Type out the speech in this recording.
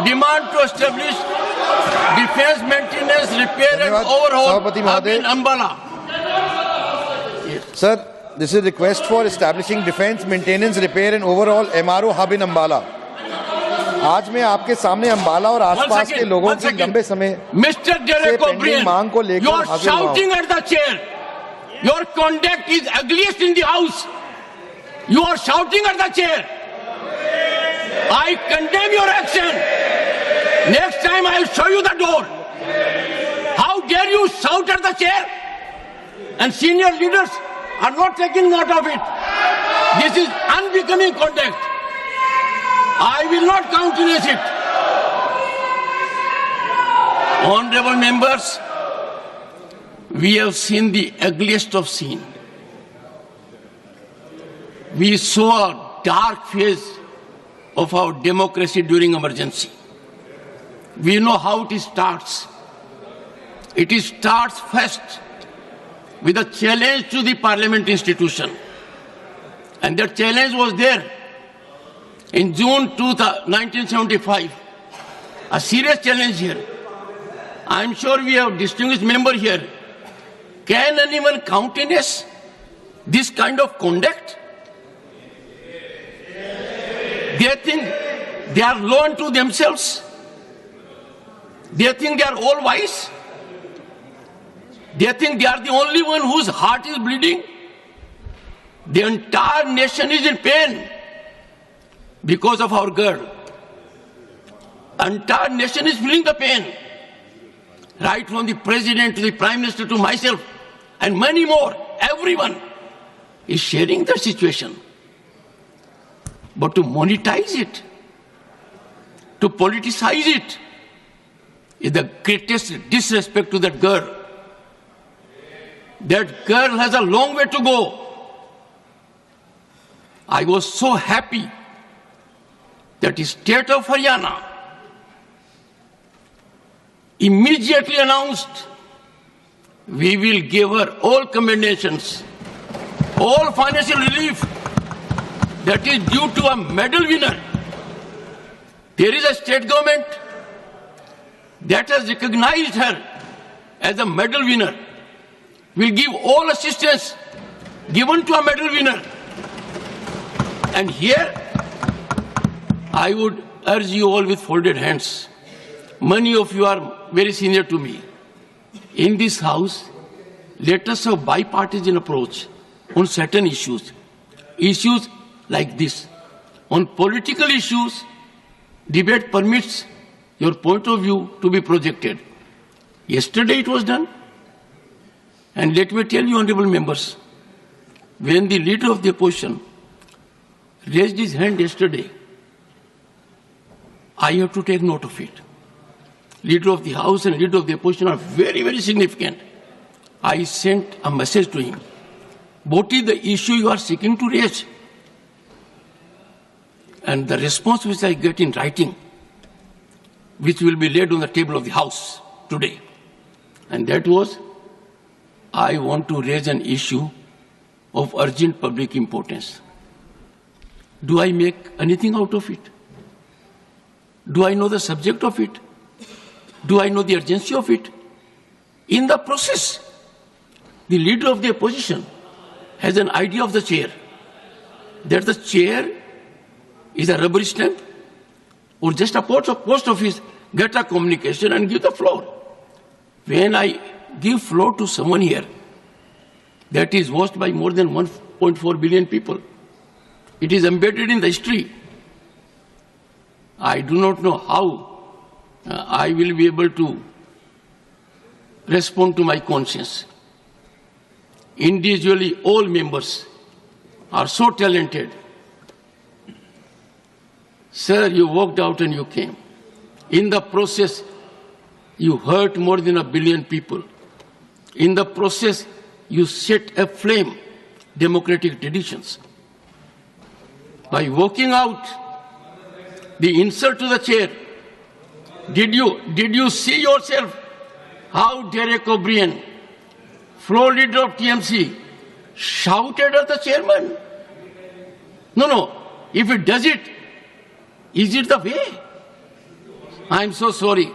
demand to establish defense maintenance, repair and overhaul hub in Ambala. Sir, this is a request for establishing defense maintenance, repair and overhaul MRO hub in Ambala. आज मैं आपके सामने अंबाला और आसपास के लोगों की लंबे समय Mr. Derek O'Brien, मांग को लेकर you are shouting at the chair. Your conduct is ugliest in the house. You are shouting at the chair. I condemn your action. Next time I will show you the door. How dare you shout at the chair? And senior leaders are not taking note of it. This is unbecoming conduct. I will not countenance it. Honorable members, we have seen the ugliest of scene. We saw a dark phase of our democracy during emergency. We know how it starts. It starts first with a challenge to the parliament institution. And that challenge was there in June 1975. A serious challenge here. I am sure we have distinguished member here. Can anyone countenance this kind of conduct? They think they are law unto themselves. They think they are all wise. They think they are the only one whose heart is bleeding. The entire nation is in pain because of our girl. Entire nation is feeling the pain. Right from the president to the prime minister to myself and many more, everyone is sharing the situation. But to monetize it, to politicize it, is the greatest disrespect to that girl. That girl has a long way to go. I was so happy that the state of Haryana immediately announced we will give her all commendations, all financial relief that is due to a medal winner. There is a state government that has recognized her as a medal winner. Will give all assistance given to a medal winner. And here, I would urge you all with folded hands. Many of you are very senior to me. In this house, let us have bipartisan approach on certain issues. Issues like this. On political issues, debate permits your point of view to be projected. Yesterday it was done. And let me tell you, honorable members, when the leader of the opposition raised his hand yesterday, I have to take note of it. Leader of the House and leader of the opposition are very, very significant. I sent a message to him. What is the issue you are seeking to raise? And the response which I get in writing, which will be laid on the table of the House today, and that was, I want to raise an issue of urgent public importance. Do I make anything out of it? Do I know the subject of it? Do I know the urgency of it? In the process, the leader of the opposition has an idea of the chair, that the chair is a rubber stamp or just a post office, get a communication and give the floor. When I give floor to someone here that is watched by more than 1.4 billion people, it is embedded in the history. I do not know how I will be able to respond to my conscience. Individually, all members are so talented. Sir, you walked out and you came. In the process, you hurt more than 1 billion people. In the process, you set aflame democratic traditions. By walking out, the insult to the chair, did you see yourself how Derek O'Brien, floor leader of TMC, shouted at the chairman? No. If it does it, is it the way? I am so sorry.